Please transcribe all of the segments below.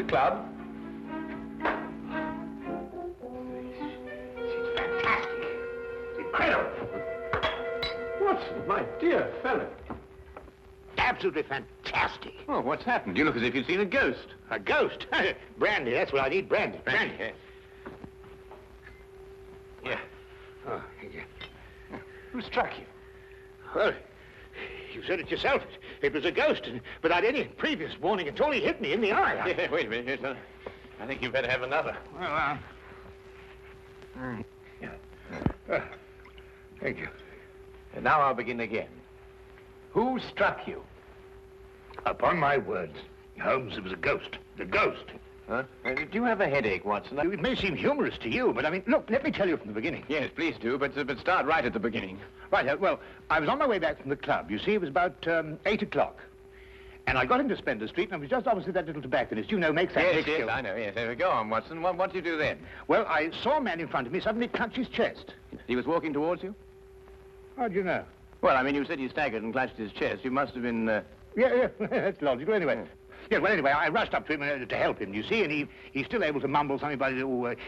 club. It's fantastic. It's incredible. Watson, my dear fellow. Absolutely fantastic. Oh, what's happened? You look as if you'd seen a ghost. A ghost? Brandy, that's what I need, brandy. Brandy. Yeah. Oh, thank you. Who struck you? Well, you said it yourself. It was a ghost. Without any previous warning at all, he hit me in the eye. Yeah, wait a minute. Yes, I think you better have another. Well, thank you. And now I'll begin again. Who struck you? Upon my words, Holmes, it was a ghost. The ghost. Huh? Do you have a headache, Watson? It may seem humorous to you, but I mean, look, let me tell you from the beginning. Yes, please do, but start right at the beginning. Right, well, I was on my way back from the club. You see, it was about 8 o'clock. And I got into Spencer Street, and I was just opposite that little tobacconist, you know, makes that Yes, big I know, yes. Go on, Watson. What did you do then? Well, I saw a man in front of me suddenly clutch his chest. He was walking towards you? How do you know? Well, I mean, you said he staggered and clutched his chest. You must have been, Yeah, that's logical. Anyway, yeah, well, anyway, I rushed up to him to help him, you see, and he's still able to mumble something about,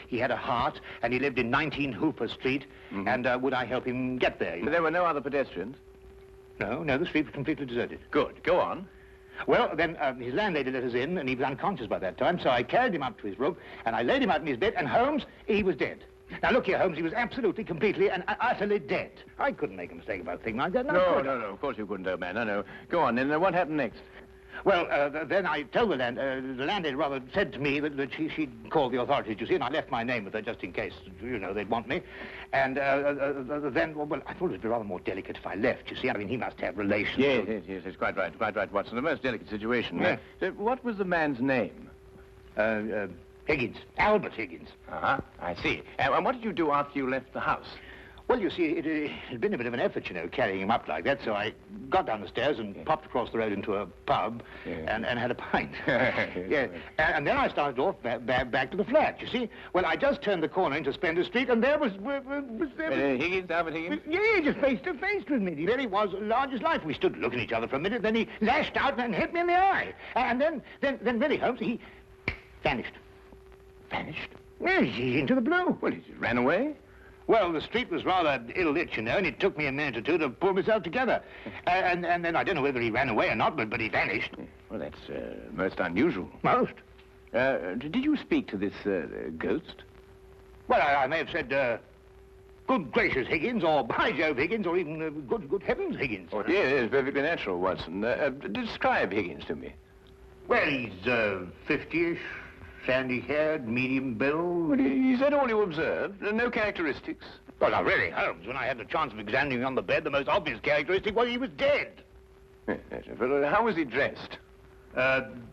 he had a heart, and he lived in 19 Hooper Street, and would I help him get there? There were no other pedestrians? No, the street was completely deserted. Good. Go on. Well, then his landlady let us in, and he was unconscious by that time, so I carried him up to his room, and I laid him out in his bed, and Holmes, he was dead. Now, look here, Holmes, he was absolutely, completely, and utterly dead. I couldn't make a mistake about a thing like that. No, of course you couldn't, old man. No. Go on, then. What happened next? Well, then I told the landlady rather said to me that she'd called the authorities, you see, and I left my name with her just in case, you know, they'd want me. And then, well, I thought it would be rather more delicate if I left, you see. I mean, he must have relations. Yes, it's quite right, Watson. A most delicate situation. Yeah. What was the man's name? Higgins. Albert Higgins. Uh-huh, I see. And what did you do after you left the house? Well, you see, it had been a bit of an effort, you know, carrying him up like that, so I got down the stairs and popped across the road into a pub and had a pint. Yeah. And then I started off back to the flat, you see. Well, I just turned the corner into Spencer Street, and there was Higgins, Albert Higgins? Yeah, just face to face with me. There he was, large as life. We stood looking at each other for a minute, then he lashed out and hit me in the eye. And then really, Holmes, he vanished. Vanished? Yes, he's into the blue. Well, he just ran away? Well, the street was rather ill-lit, you know, and it took me a minute or two to pull myself together. And then I don't know whether he ran away or not, but he vanished. Well, that's most unusual. Most? Did you speak to this ghost? Well, I may have said, good gracious, Higgins, or by Jove, Higgins, or even good heavens, Higgins. Oh, yes, perfectly natural, Watson. Describe Higgins to me. Well, he's 50-ish. Sandy-haired, medium build. Well, is that all you observed? No characteristics? Well, now, really, Holmes, when I had the chance of examining him on the bed, the most obvious characteristic was he was dead. Yes, well, how was he dressed?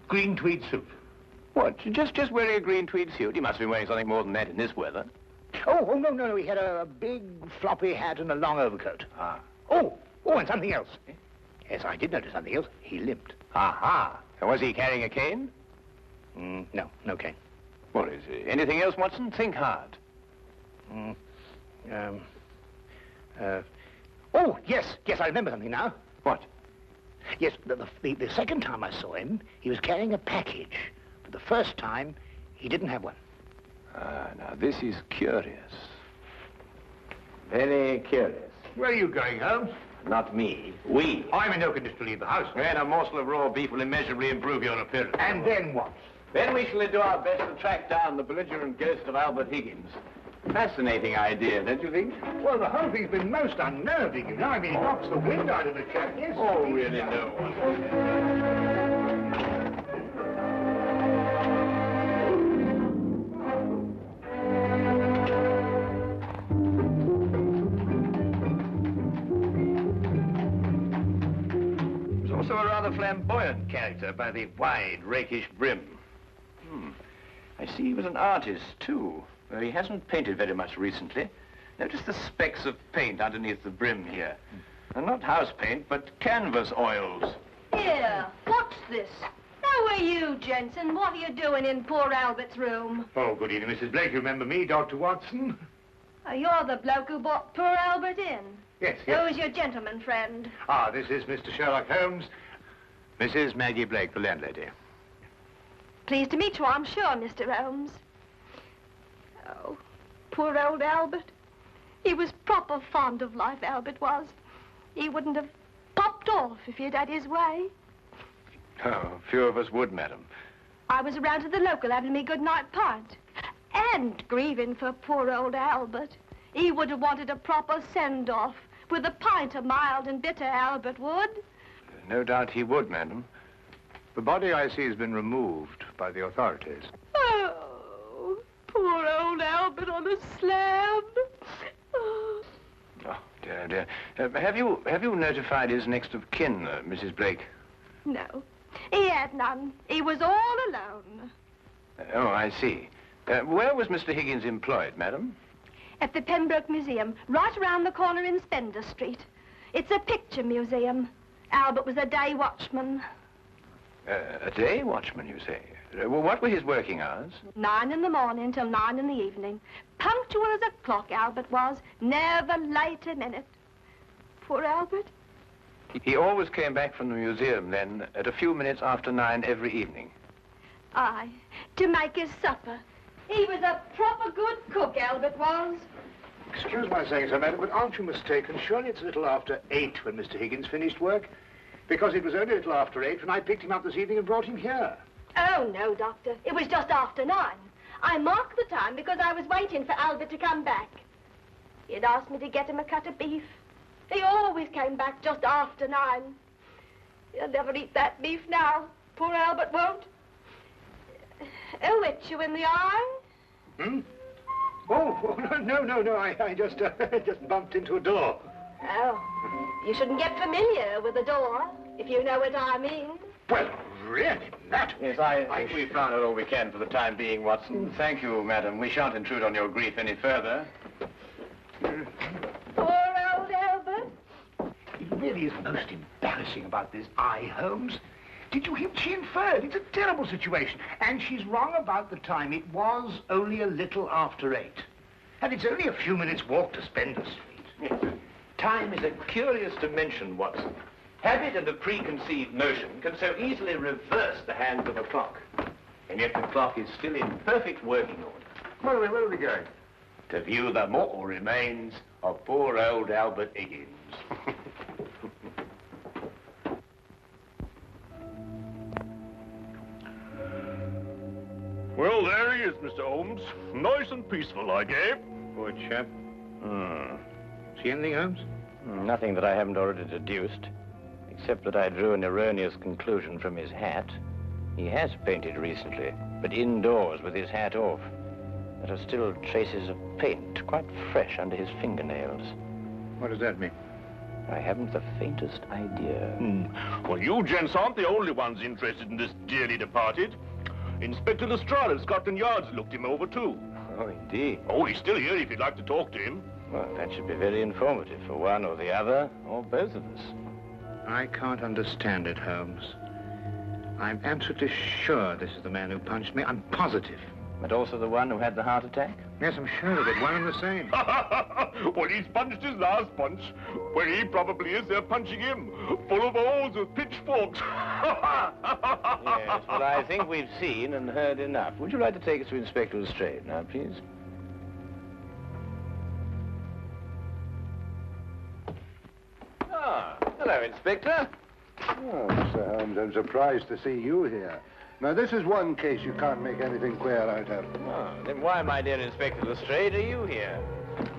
Green tweed suit. What, just wearing a green tweed suit? He must have been wearing something more than that in this weather. Oh, no, he had a big floppy hat and a long overcoat. Ah. Oh, and something else. Yes, I did notice something else. He limped. Aha. And was he carrying a cane? No cane. Well, is there anything else, Watson? Think hard. Oh, yes, I remember something now. What? Yes, the second time I saw him, he was carrying a package. But the first time, he didn't have one. Now, this is curious. Very curious. Where are you going, Holmes? Not me. We. I'm in no condition to leave the house. And a morsel of raw beef will immeasurably improve your appearance. And then what? Then we shall do our best to track down the belligerent ghost of Albert Higgins. Fascinating idea, don't you think? Well, the whole thing's been most unnerving, you know. I mean, it knocks the wind out of the chap, yes. Oh, really, no. He was also a rather flamboyant character by the wide, rakish brim. I see he was an artist, too. He hasn't painted very much recently. Notice the specks of paint underneath the brim here. And not house paint, but canvas oils. Here, what's this? How are you, Jensen? What are you doing in poor Albert's room? Oh, good evening, Mrs. Blake. You remember me, Dr. Watson? You're the bloke who brought poor Albert in. Yes. Who's your gentleman friend? This is Mr. Sherlock Holmes. Mrs. Maggie Blake, the landlady. Pleased to meet you, I'm sure, Mr. Holmes. Oh, poor old Albert. He was proper fond of life, Albert was. He wouldn't have popped off if he'd had his way. Oh, few of us would, madam. I was around to the local having me good-night pint. And grieving for poor old Albert. He would have wanted a proper send-off with a pint of mild and bitter, Albert would. No doubt he would, madam. The body, I see, has been removed by the authorities. Oh, poor old Albert on a slab. Oh, dear, dear. Have you notified his next of kin, Mrs. Blake? no, he had none. He was all alone. Oh, I see. Where was Mr. Higgins employed, madam? At the Pembroke Museum, right around the corner in Spender Street. It's a picture museum. Albert was a day watchman. A day watchman, you say? Well, what were his working hours? 9 in the morning till 9 in the evening. Punctual as a clock, Albert was. Never late a minute. Poor Albert. He always came back from the museum, then, at a few minutes after 9 every evening. Aye, to make his supper. He was a proper good cook, Albert was. Excuse my saying so, madam, but aren't you mistaken? Surely it's a little after 8 when Mr. Higgins finished work? Because it was only a little after 8 when I picked him up this evening and brought him here. Oh, no, Doctor. It was just after 9. I marked the time because I was waiting for Albert to come back. He'd asked me to get him a cut of beef. He always came back just after 9. He'll never eat that beef now. Poor Albert won't. He'll hit you in the eye. Hmm? Oh, no. I just bumped into a door. Oh, you shouldn't get familiar with the door, if you know what I mean. Well, really, that... Yes, I think we've found out all we can for the time being, Watson. Thank you, madam. We shan't intrude on your grief any further. Poor old Albert. It really is most embarrassing about this eye, Holmes. Did you hear what she inferred? It's a terrible situation. And she's wrong about the time. It was only a little after 8. And it's only a few minutes' walk to Spender Street. Yes. Time is a curious dimension, Watson. Habit and a preconceived notion can so easily reverse the hands of a clock. And yet the clock is still in perfect working order. Where are we going? To view the mortal remains of poor old Albert Higgins. Well, there he is, Mr. Holmes. Nice and peaceful, I gave. Poor chap. See anything, Holmes? Nothing that I haven't already deduced, except that I drew an erroneous conclusion from his hat. He has painted recently, but indoors with his hat off. There are still traces of paint, quite fresh under his fingernails. What does that mean? I haven't the faintest idea. Well, you gents aren't the only ones interested in this dearly departed. Inspector Lestrade of Scotland Yard's looked him over, too. Oh, indeed. Oh, he's still here if you'd like to talk to him. Well, that should be very informative for one or the other, or both of us. I can't understand it, Holmes. I'm absolutely sure this is the man who punched me. I'm positive. But also the one who had the heart attack? Yes, I'm sure of it. One and the same. Well, he's punched his last punch. Where he probably is, they're punching him. Full of holes with pitchforks. Yes, well, I think we've seen and heard enough. Would you like to take us to Inspector Lestrade now, please? Ah, hello, Inspector. Oh, Mr. Holmes, I'm surprised to see you here. Now, this is one case you can't make anything queer out of. Oh, then why, my dear Inspector Lestrade, are you here?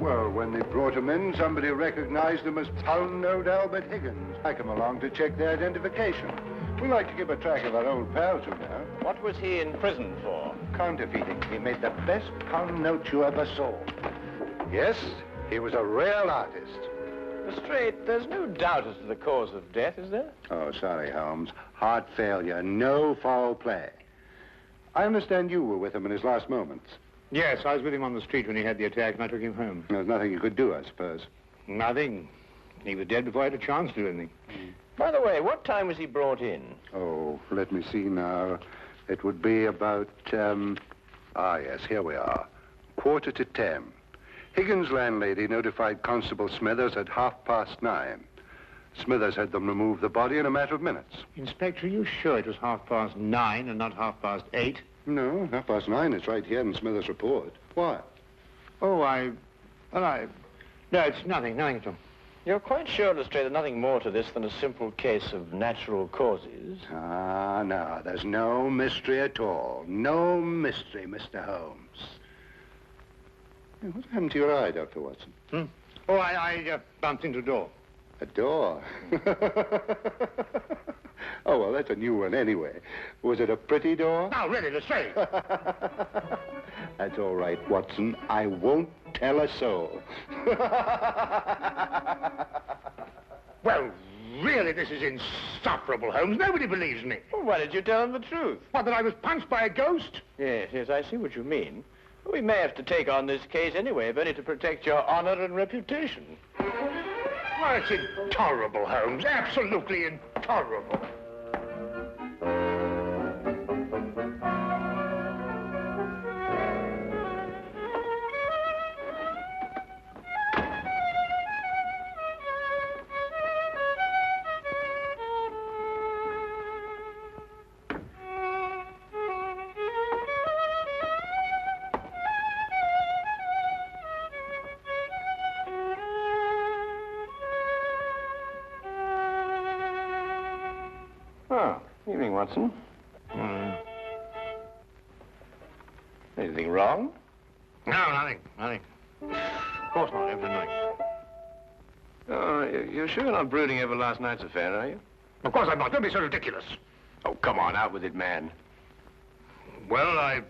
Well, when they brought him in, somebody recognized him as Pound-Note Albert Higgins. I come along to check their identification. We like to keep a track of our old pals, you know. What was he in prison for? Counterfeiting. He made the best pound note you ever saw. Yes, he was a real artist. Lestrade, there's no doubt as to the cause of death, is there? Oh, sorry, Holmes. Heart failure, no foul play. I understand you were with him in his last moments. Yes, I was with him on the street when he had the attack, and I took him home. There's nothing you could do, I suppose. Nothing. He was dead before I had a chance to do anything. By the way, what time was he brought in? Oh, let me see now. It would be about, yes, here we are. 9:45. Higgins' landlady notified Constable Smithers at 9:30. Smithers had them remove the body in a matter of minutes. Inspector, are you sure it was 9:30 and not 8:30? No, 9:30. It's right here in Smithers' report. Why? Oh, No, it's nothing at all. You're quite sure, Lestrade, there's nothing more to this than a simple case of natural causes? Ah, no, there's no mystery at all. No mystery, Mr. Holmes. Hey, what happened to your eye, Dr. Watson? Oh, I bumped into a door. A door? Oh, well, that's a new one anyway. Was it a pretty door? No, really, Lestrade. That's all right, Watson. I won't tell a soul. Well, really, this is insufferable, Holmes. Nobody believes me. Well, why did you tell them the truth? What, that I was punched by a ghost? Yes, I see what you mean. We may have to take on this case anyway, if only to protect your honor and reputation. Well, it's intolerable, Holmes. Absolutely intolerable. Oh, evening, Watson. Anything wrong? No, nothing. Of course not, everything. Oh, you're sure you're not brooding over last night's affair, are you? Of course I'm not. Don't be so ridiculous. Oh, come on, out with it, man. Well,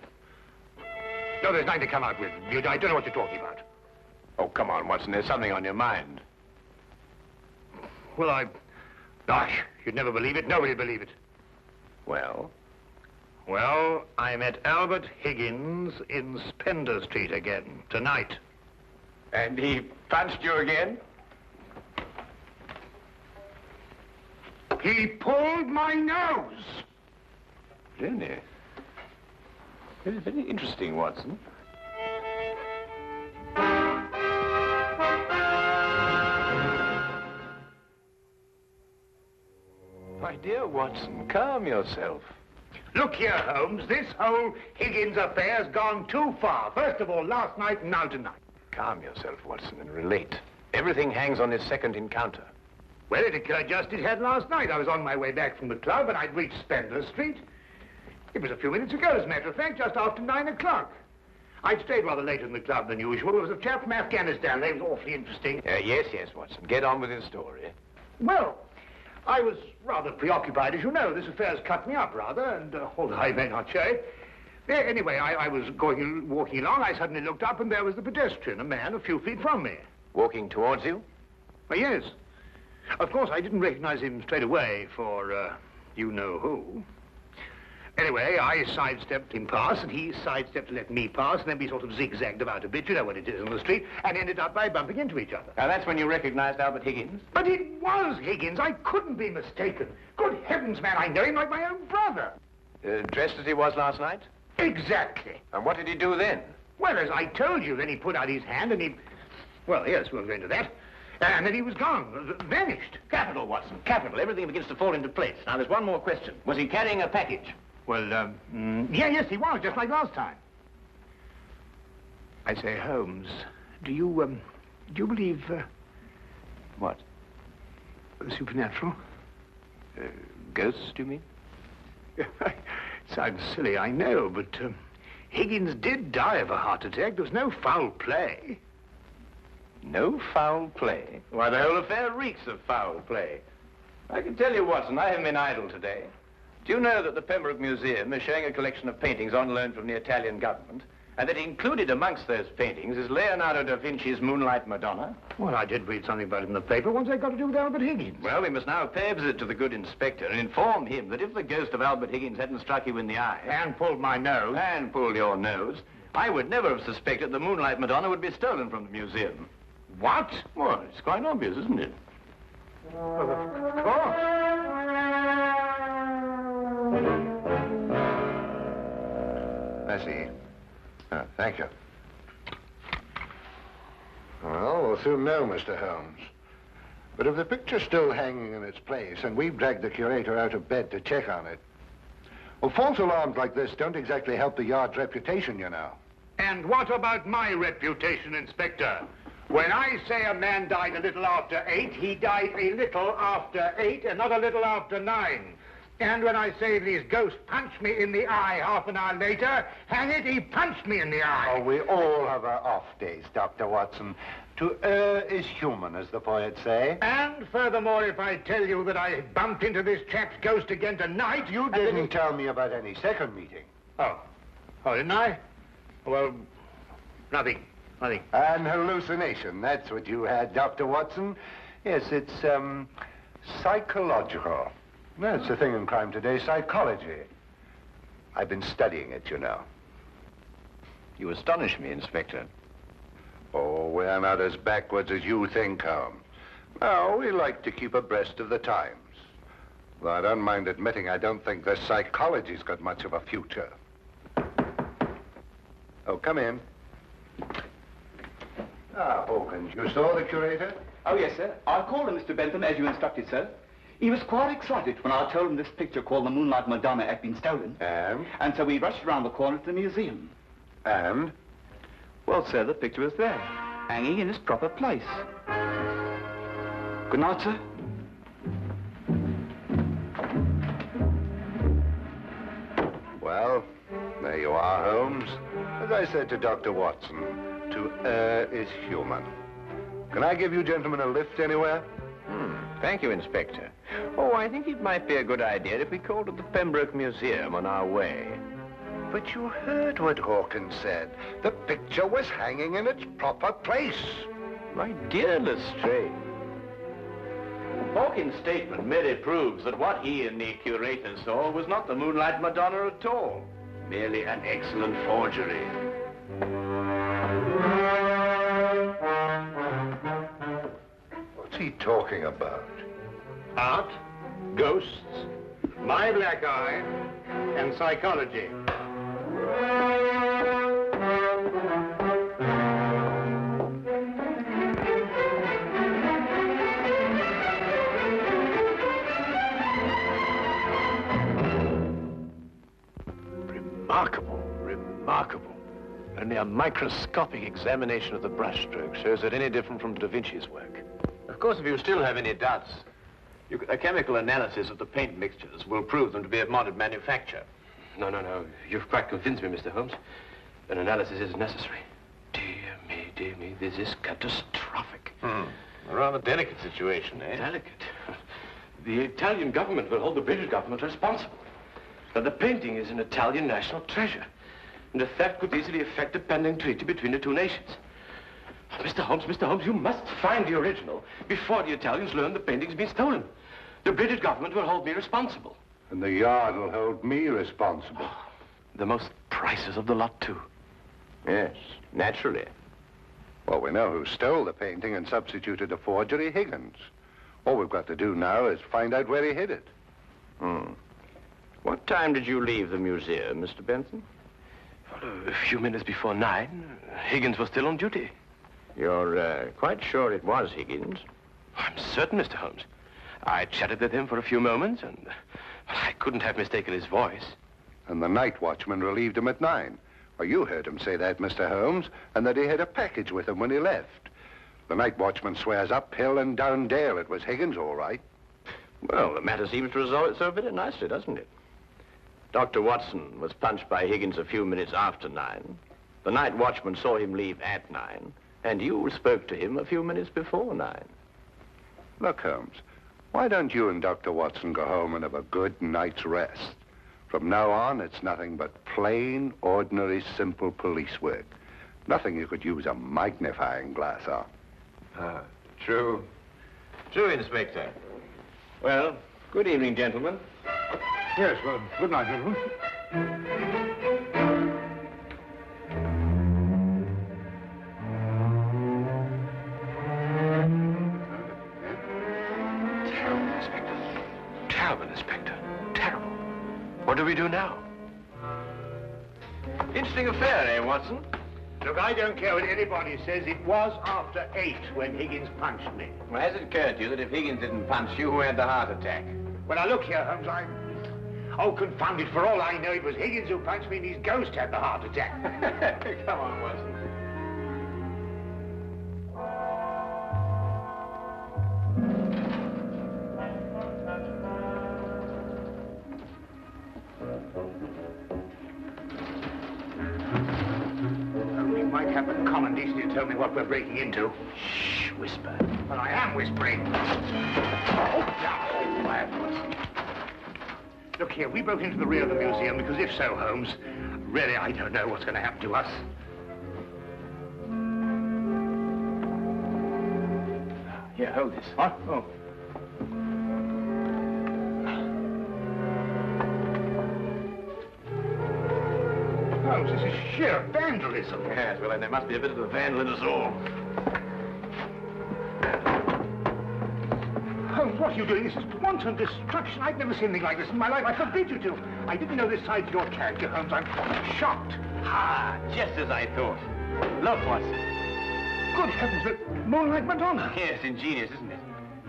No, there's nothing to come out with. I don't know what you're talking about. Oh, come on, Watson, there's something on your mind. Well, Gosh, you'd never believe it. Nobody'd believe it. Well? Well, I met Albert Higgins in Spender Street again, tonight. And he punched you again? He pulled my nose. Really? Very, very interesting, Watson. My dear Watson, calm yourself. Look here, Holmes. This whole Higgins affair's gone too far. First of all, last night and now tonight. Calm yourself, Watson, and relate. Everything hangs on this second encounter. Well, it occurred just as it had last night. I was on my way back from the club, and I'd reached Spender Street. It was a few minutes ago, as a matter of fact, just after 9 o'clock. I'd stayed rather later in the club than usual. There was a chap from Afghanistan. They was awfully interesting. Yes, Watson. Get on with your story. Well, I was rather preoccupied, as you know. This affair's cut me up, rather, and although I may not show it. Anyway, I was walking along. I suddenly looked up, and there was the pedestrian, a man a few feet from me. Walking towards you? Well, yes. Of course, I didn't recognize him straight away for, you know who. Anyway, I sidestepped him past, and he sidestepped to let me pass, and then we sort of zigzagged about a bit, you know what it is on the street, and ended up by bumping into each other. Now, that's when you recognized Albert Higgins? But it was Higgins. I couldn't be mistaken. Good heavens, man, I know him like my own brother. Dressed as he was last night? Exactly. And what did he do then? Well, as I told you, then he put out his hand, and he... Well, yes, we'll go into that. And then he was gone, vanished. Capital, Watson, capital. Everything begins to fall into place. Now, there's one more question. Was he carrying a package? Well, yes, he was, just like last time. I say, Holmes, do you believe, What? Supernatural? Ghosts, do you mean? It sounds silly, I know, but, Higgins did die of a heart attack. There was no foul play. No foul play? Why, the whole affair reeks of foul play. I can tell you, Watson, I haven't been idle today. Do you know that the Pembroke Museum is showing a collection of paintings on loan from the Italian government, and that included amongst those paintings is Leonardo da Vinci's Moonlight Madonna? Well, I did read something about it in the paper. What's that got to do with Albert Higgins? Well, we must now pay a visit to the good inspector and inform him that if the ghost of Albert Higgins hadn't struck you in the eye... And pulled my nose. And pulled your nose, I would never have suspected the Moonlight Madonna would be stolen from the museum. What? Well, it's quite obvious, isn't it? Well, of course. I see. Oh, thank you. Well, we'll soon know, Mr. Holmes. But if the picture's still hanging in its place and we've dragged the curator out of bed to check on it, well, false alarms like this don't exactly help the Yard's reputation, you know. And what about my reputation, Inspector? When I say a man died a little after 8, he died a little after 8 and not a little after 9. And when I say these ghosts punched me in the eye half an hour later, hang it, he punched me in the eye. Oh, we all have our off days, Dr. Watson. To err is human, as the poets say. And furthermore, if I tell you that I bumped into this chap's ghost again tonight, You didn't tell me about any second meeting. Oh, didn't I? Well, nothing. An hallucination, that's what you had, Dr. Watson. Yes, it's, psychological. That's the thing in crime today, psychology. I've been studying it, you know. You astonish me, Inspector. Oh, we're not as backwards as you think, Holmes. No, we like to keep abreast of the times. Though I don't mind admitting I don't think the psychology's got much of a future. Oh, come in. Ah, Hawkins, you saw the curator? Oh, yes, sir. I called him, Mr. Bentham, as you instructed, sir. He was quite excited when I told him this picture called the Moonlight Madonna had been stolen. And so we rushed around the corner to the museum. And? Well, sir, the picture was there, hanging in its proper place. Good night, sir. Well, there you are, Holmes. As I said to Dr. Watson, to err is human. Can I give you gentlemen a lift anywhere? Thank you, Inspector. Oh, I think it might be a good idea if we called at the Pembroke Museum on our way. But you heard what Hawkins said. The picture was hanging in its proper place. My dear Lestrade, Hawkins' statement merely proves that what he and the curator saw was not the Moonlight Madonna at all. Merely an excellent forgery. What's he talking about? Art, ghosts, my black eye, and psychology. Remarkable. Only a microscopic examination of the brushstroke shows it any different from Da Vinci's work. Of course, if you still have any doubts, a chemical analysis of the paint mixtures will prove them to be of modern manufacture. No. You've quite convinced me, Mr. Holmes. An analysis is necessary. Dear me, this is catastrophic. A rather delicate situation, eh? Delicate? The Italian government will hold the British government responsible. Now, the painting is an Italian national treasure, and the theft could easily affect a pending treaty between the two nations. Oh, Mr. Holmes, you must find the original before the Italians learn the painting's been stolen. The British government will hold me responsible. And the Yard will hold me responsible. The most priceless of the lot, too. Yes, naturally. Well, we know who stole the painting and substituted a forgery, Higgins. All we've got to do now is find out where he hid it. What time did you leave the museum, Mr. Benson? A few minutes before 9. Higgins was still on duty. You're quite sure it was Higgins? I'm certain, Mr. Holmes. I chatted with him for a few moments, and I couldn't have mistaken his voice. And the night watchman relieved him at 9. Well, you heard him say that, Mr. Holmes, and that he had a package with him when he left. The night watchman swears up hill and down dale it was Higgins, all right. Well, the matter seems to resolve itself very nicely, doesn't it? Dr. Watson was punched by Higgins a few minutes after 9. The night watchman saw him leave at 9, and you spoke to him a few minutes before 9. Look, Holmes, why don't you and Dr. Watson go home and have a good night's rest? From now on, it's nothing but plain, ordinary, simple police work. Nothing you could use a magnifying glass on. True. True, Inspector. Well, good evening, gentlemen. Yes, well, good night, gentlemen. Terrible, Inspector. Terrible, Inspector. Terrible. What do we do now? Interesting affair, eh, Watson? Look, I don't care what anybody says. It was after 8 when Higgins punched me. Well, has it occurred to you that if Higgins didn't punch you, who had the heart attack? Well, now look here, Holmes, Oh, confound it, for all I know, it was Higgins who punched me and his ghost had the heart attack. Come on, Watson. We might have the common decency to tell me what we're breaking into. Shh, whisper. Well, I am whispering. Oh, now, quiet, Watson. Look here, we broke into the rear of the museum because if so, Holmes, really, I don't know what's going to happen to us. Here, hold this. What? Oh. Holmes, this is sheer vandalism. Yes, well, then there must be a bit of a vandal in us all. Holmes, what are you doing? This is wanton destruction. I've never seen anything like this in my life. I forbid you to. I didn't know this side to your character, Holmes. I'm shocked. Ah, just as I thought. Look, Watson. Good heavens, the Moonlight Madonna. Yes, ingenious, isn't it?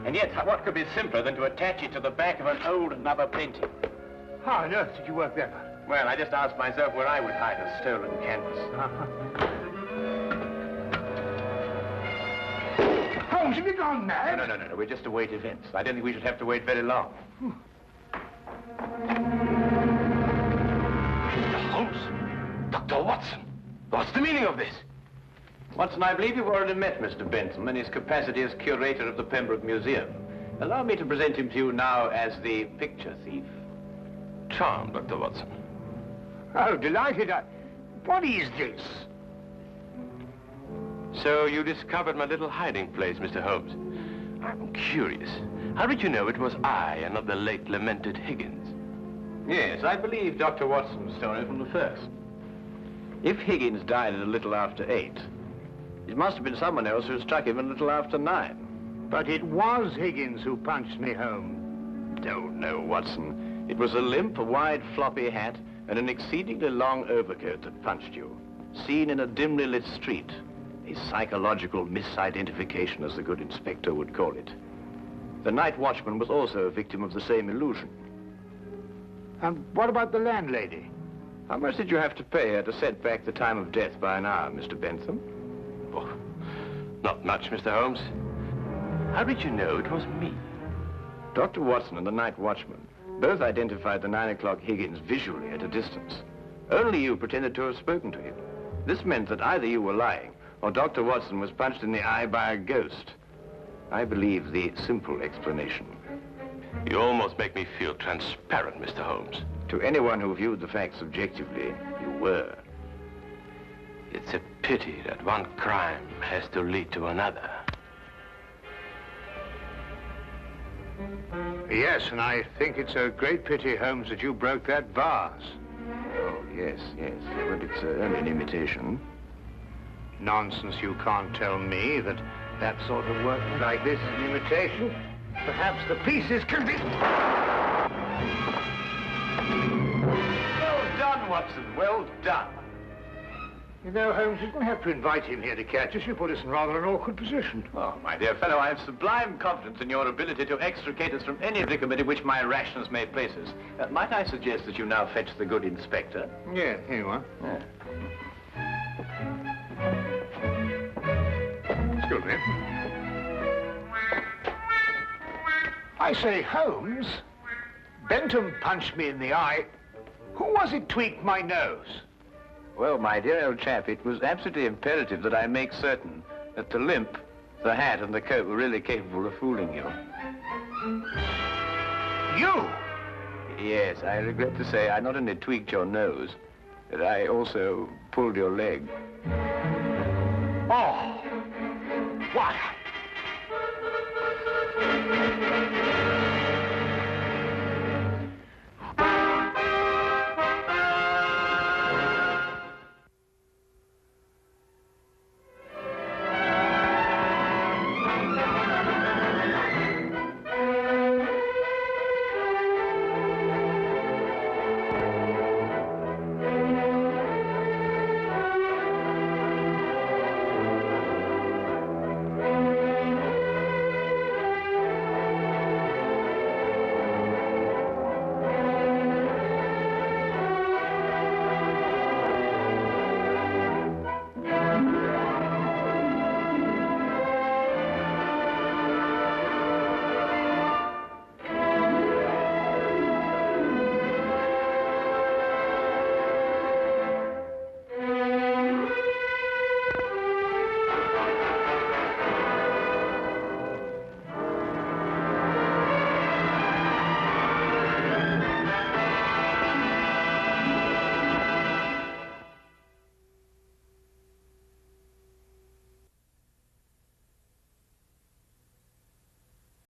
And yet, what could be simpler than to attach it to the back of an old rubber painting? How on earth did you work that out? Well, I just asked myself where I would hide a stolen canvas. Holmes, have you gone mad? No. We just await events. I don't think we should have to wait very long. Mr. Holmes? Dr. Watson? What's the meaning of this? Watson, I believe you've already met Mr. Bentham in his capacity as curator of the Pembroke Museum. Allow me to present him to you now as the picture thief. Charmed, Dr. Watson. Oh, delighted. What is this? So you discovered my little hiding place, Mr. Holmes. I'm curious. How did you know it was I and not the late lamented Higgins? Yes, I believe Dr. Watson's story from the first. If Higgins died at a little after 8, it must have been someone else who struck him a little after 9. But it was Higgins who punched me home. Oh, no, Watson. It was a limp, a wide, floppy hat, and an exceedingly long overcoat that punched you, seen in a dimly lit street. A psychological misidentification, as the good inspector would call it. The night watchman was also a victim of the same illusion. And what about the landlady? How much did you have to pay her to set back the time of death by an hour, Mr. Bentham? Oh, not much, Mr. Holmes. How did you know it was me? Dr. Watson and the night watchman both identified the 9 o'clock Higgins visually at a distance. Only you pretended to have spoken to him. This meant that either you were lying or Dr. Watson was punched in the eye by a ghost. I believe the simple explanation. You almost make me feel transparent, Mr. Holmes. To anyone who viewed the facts objectively, you were. It's a pity that one crime has to lead to another. Yes, and I think it's a great pity, Holmes, that you broke that vase. Oh, yes. But it's only an imitation. Nonsense, you can't tell me that sort of work like this is an imitation. Perhaps the pieces can be... Well done, Watson, well done. You know, Holmes, you didn't have to invite him here to catch us. You put us in rather an awkward position. Oh, my dear fellow, I have sublime confidence in your ability to extricate us from any predicament in which my rashness may place us. Might I suggest that you now fetch the good inspector? Yeah, here you are. Yeah. Excuse me. I say, Holmes, Bentham punched me in the eye. Who was it tweaked my nose? Well, my dear old chap, it was absolutely imperative that I make certain that the limp, the hat, and the coat were really capable of fooling you. You? Yes, I regret to say I not only tweaked your nose, but I also pulled your leg. Oh, what?